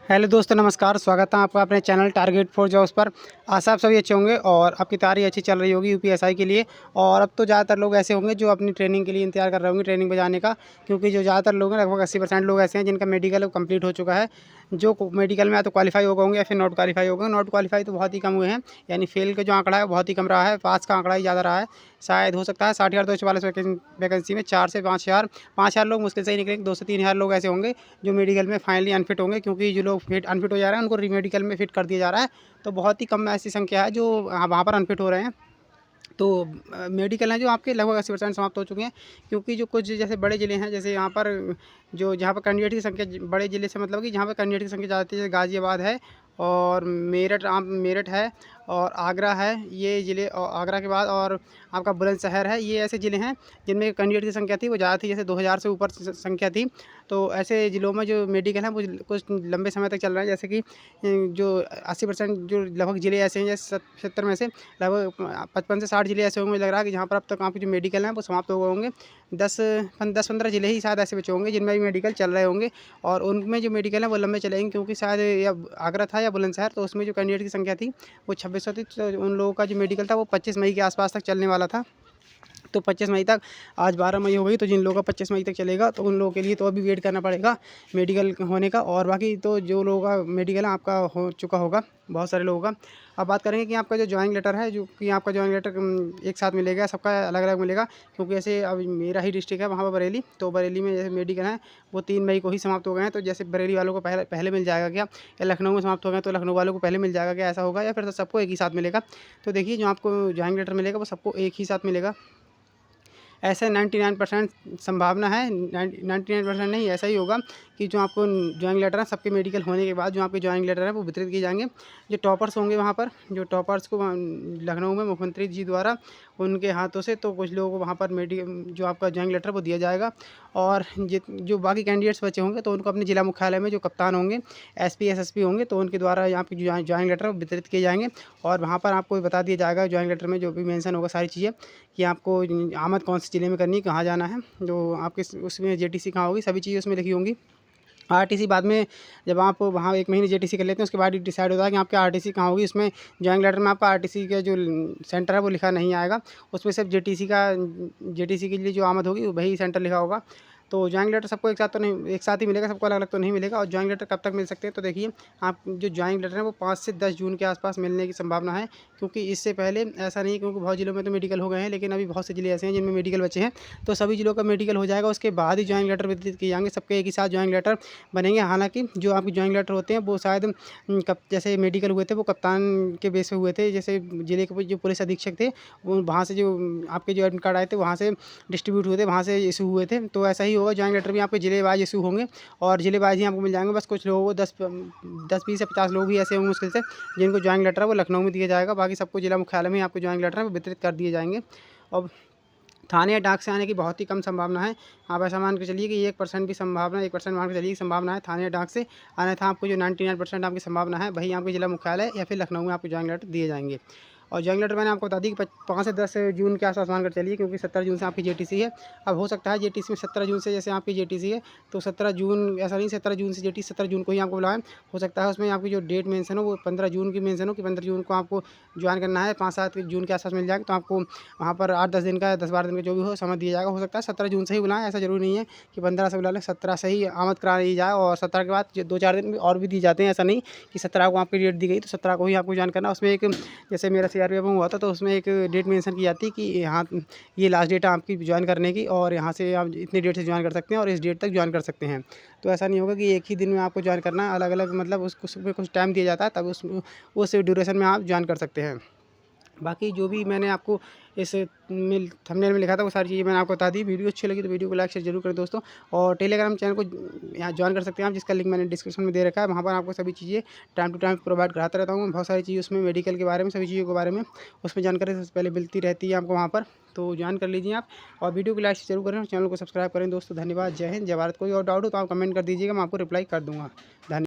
Hello दोस्तों, नमस्कार। स्वागत है आपका अपने चैनल टारगेट फॉर जॉब्स पर। आशा आप सभी अच्छे होंगे और आपकी तैयारी अच्छी चल रही होगी यूपीएसआई के लिए। और अब तो ज़्यादातर लोग ऐसे होंगे जो अपनी ट्रेनिंग के लिए इंतजार कर रहे होंगे, ट्रेनिंग पे जाने का। क्योंकि जो ज़्यादातर लोग हैं, लगभग 80% लोग ऐसे हैं जिनका मेडिकल कंप्लीट हो चुका है। जो मेडिकल में या तो क्वालिफाई हो गए होंगे या फिर नॉट क्वालिफाई हो गए। नॉट क्वालिफाई तो बहुत ही कम हुए हैं, यानी फेल का जो आंकड़ा है बहुत ही कम रहा है। पास का आंकड़ा ही ज़्यादा रहा है। शायद हो सकता है 60,000 244 वैकेंसी में 4 से 5,000 लोग मुश्किल से ही निकलेंगे। 2 से 3,000 लोग ऐसे होंगे जो मेडिकल में फाइनली अनफिट होंगे, क्योंकि जो लोग फिट अनफिट हो जा रहे हैं उनको रीमेडिकल में फिट कर दिया जा रहा है। तो बहुत ही कम ऐसी संख्या है जो वहाँ पर अनफिट हो रहे हैं। तो मेडिकल हैं जो आपके लगभग 80% समाप्त हो चुके हैं। क्योंकि जो कुछ जैसे बड़े ज़िले हैं, जैसे यहाँ पर जो जहाँ पर कैंडिडेट की संख्या बड़े ज़िले से मतलब कि जहाँ पर कैंडिडेट की संख्या ज़्यादा थी, जैसे गाज़ियाबाद है और मेरठ है और आगरा है। ये ज़िले और आगरा के बाद और आपका बुलंदशहर है। ये ऐसे ज़िले हैं जिनमें कैंडिडेट की संख्या थी वो ज़्यादा थी, जैसे 2,000 से ऊपर संख्या थी। तो ऐसे ज़िलों में जो मेडिकल है वो कुछ लंबे समय तक चल रहा है। जैसे कि जो 80% जो लगभग ज़िले ऐसे हैं, जैसे 70 में से लगभग 55 से 60 ज़िले ऐसे होंगे, मुझे लग रहा है कि जहाँ पर अब तक आपके जो मेडिकल हैं वो समाप्त हो गए होंगे। 10-15 ज़िले ही शायद ऐसे बचे होंगे जिनमें भी मेडिकल चल रहे होंगे। और उनमें जो मेडिकल हैं वो लंबे चलेंगे, क्योंकि शायद या आगरा था या बुलंदशहर, तो उसमें जो कैंडिडेट की संख्या थी वो 2600 थी। तो उन लोगों का जो मेडिकल था वो 25 मई के आसपास तक चलने वाला था। तो 25 मई तक, आज 12 मई हो गई, तो जिन लोगों का 25 मई तक चलेगा तो उन लोगों के लिए तो अभी वेट करना पड़ेगा मेडिकल होने का। और बाकी तो जो लोगों का मेडिकल है आपका हो चुका होगा, बहुत सारे लोगों का। अब बात करेंगे कि आपका जो जॉइनिंग लेटर है, जो कि आपका जॉइनिंग लेटर एक साथ मिलेगा, सबका अलग अलग मिलेगा। क्योंकि ऐसे अब मेरा ही डिस्ट्रिक्ट है वहाँ पर बरेली, तो बरेली में जैसे मेडिकल है वो 3 मई को ही समाप्त हो गए हैं। तो जैसे बरेली वालों को पहले पहले मिल जाएगा क्या, या लखनऊ में समाप्त हो गए तो लखनऊ वालों को पहले मिल जाएगा क्या, ऐसा होगा या फिर सबको एक ही साथ मिलेगा? तो देखिए, जो आपको जॉइनिंग लेटर मिलेगा वो सबको एक ही साथ मिलेगा। ऐसे 99% संभावना है, 99% नहीं, ऐसा ही होगा कि जो आपको जॉइनिंग लेटर है सबके मेडिकल होने के बाद जो आपके जॉइनिंग लेटर है वो वितरित किए जाएंगे। जो टॉपर्स होंगे वहाँ पर, जो टॉपर्स को लखनऊ में मुख्यमंत्री जी द्वारा उनके हाथों से, तो कुछ लोगों को वहाँ पर जो आपका जॉइनिंग लेटर वो दिया जाएगा। और जो बाकी कैंडिडेट्स बचे होंगे तो उनको अपने जिला मुख्यालय में जो कप्तान होंगे, एसपी एसएसपी होंगे, तो उनके द्वारा यहाँ पे जो जॉइनिंग लेटर वो वितरित किए जाएंगे। और वहाँ पर आपको बता दिया जाएगा जॉइनिंग लेटर में जो भी मेंशन होगा सारी चीज़ें, कि आपको आमद कौन से ज़िले में करनी है, कहाँ जाना है, जो आपके उसमें जेटीसी कहाँ होगी, सभी चीज़ें उसमें लिखी होंगी। आरटीसी बाद में, जब आप वहाँ 1 महीने जेटीसी कर लेते हैं उसके बाद ही डिसाइड होता है कि आपकी आरटीसी कहाँ होगी। उसमें जॉइनिंग लेटर में आपका आरटीसी का जो सेंटर है वो लिखा नहीं आएगा। उसमें सिर्फ जेटीसी के लिए जो आमद होगी वही सेंटर लिखा होगा। तो जॉइनिंग लेटर सबको एक साथ तो नहीं, एक साथ ही मिलेगा, सबको अलग अलग तो नहीं मिलेगा। और जॉइनिंग लेटर कब तक मिल सकते हैं, तो देखिए, आप जो जॉइनिंग लेटर है वो 5 से 10 जून के आसपास मिलने की संभावना है। क्योंकि इससे पहले ऐसा नहीं है, क्योंकि बहुत ज़िलों में तो मेडिकल हो गए हैं, लेकिन अभी बहुत से ज़िले ऐसे हैं जिनमें मेडिकल बचे हैं। तो सभी ज़िलों का मेडिकल हो जाएगा, उसके बाद ही जॉइनिंग लेटर वितरित किए जाएंगे, सबके एक ही साथ जॉइनिंग लेटर बनेंगे। हालांकि जो आपके जॉइनिंग लेटर होते हैं वो शायद जैसे मेडिकल हुए थे वो कप्तान के बेस पे हुए थे, जैसे ज़िले के जो पुलिस अधीक्षक थे वो वहाँ से जो आपके जो एडमिट कार्ड आए थे वहाँ से डिस्ट्रीब्यूट हुए थे, वहाँ से इशू हुए थे। तो ऐसा ही होगा, जॉइनिंग लेटर भी आपके ज़िले वाइज इशू होंगे और ज़िले वाइज ही आपको मिल जाएंगे। बस कुछ लोगों को 10-20 या 50 लोग ही ऐसे होंगे मुश्किल से जिनको जॉइनिंग लेटर है वो लखनऊ में दिया जाएगा। बाकी सबको जिला मुख्यालय में आपको जॉइनिंग लेटर है वो वितरित कर दिए जाएंगे। और थाने या डाक से आने की बहुत ही कम संभावना है। आप ऐसा मान के चलिए कि 1% भी संभावना, 1% मान के चलिए कि संभावना है थाने या डाक से। अन्यथा आपको जो 99% आपकी संभावना है वही आपके जिला मुख्यालय या फिर लखनऊ में आपको जॉइनिंग लेटर दिए जाएंगे। और जॉइनिंग लेटर मैंने आपको बता दी कि 5 से 10 जून के आसपास मान कर चलिए, क्योंकि 17 जून से आपकी जेटीसी है। अब हो सकता है जेटीसी में 17 जून से, जैसे आपकी जेटीसी है तो 17 जून, ऐसा नहीं 17 जून से जेटीसी 17 जून को ही आपको बुलाएं। हो सकता है उसमें आपकी जो डेट मेंशन हो वो 15 जून की मेंशन हो कि 15 जून को आपको ज्वाइन करना है। 5-7 जून के आसपास मिल जाएगा तो आपको वहाँ पर 8-10 दिन का, 10-12 दिन का जो भी हो समय दिया जाएगा। हो सकता है 17 जून से ही बुलाएं, ऐसा ज़रूरी नहीं है कि 15 से बुला लें, 17 से ही आमद करा ली जाए। और 17 के बाद जो 2-4 दिन और भी दिए जाते हैं, ऐसा नहीं कि 17 को आपकी डेट दी गई तो 17 को ही आपको ज्वाइन करना। उसमें एक, जैसे मेरा सीआरपीएफ में हुआ था तो उसमें एक डेट मेंशन की जाती है कि यहाँ ये लास्ट डेट है आपकी ज्वाइन करने की, और यहाँ से आप इतनी डेट से ज्वाइन कर सकते हैं और इस डेट तक ज्वाइन कर सकते हैं। तो ऐसा नहीं होगा कि एक ही दिन में आपको ज्वाइन करना है, अलग अलग मतलब उसमें कुछ टाइम दिया जाता है, तब उस ड्यूरेशन में आप ज्वाइन कर सकते हैं। बाकी जो भी मैंने आपको इस थंबनेल में लिखा था वो सारी चीज़ें मैंने आपको बता दी। वीडियो अच्छी लगी तो वीडियो को लाइक शेयर जरूर करें दोस्तों। और टेलीग्राम चैनल को यहाँ ज्वाइन कर सकते हैं आप, जिसका लिंक मैंने डिस्क्रिप्शन में दे रखा है। वहाँ पर आपको सभी चीज़ें टाइम टू टाइम प्रोवाइड कराता रहता हूँ। बहुत सारी चीज़ें उसमें मेडिकल के बारे में, सभी चीज़ों के बारे में उसमें जानकारी सबसे पहले मिलती रहती है आपको वहाँ पर। तो ज्वाइन कर लीजिए आप, और वीडियो को लाइक जरूर करें और चैनल को सब्सक्राइब करें दोस्तों। धन्यवाद। जय हिंद, जय भारत। कोई और डाउट हो तो आप कमेंट कर दीजिएगा, मैं आपको रिप्लाई कर दूँगा। धन्यवाद।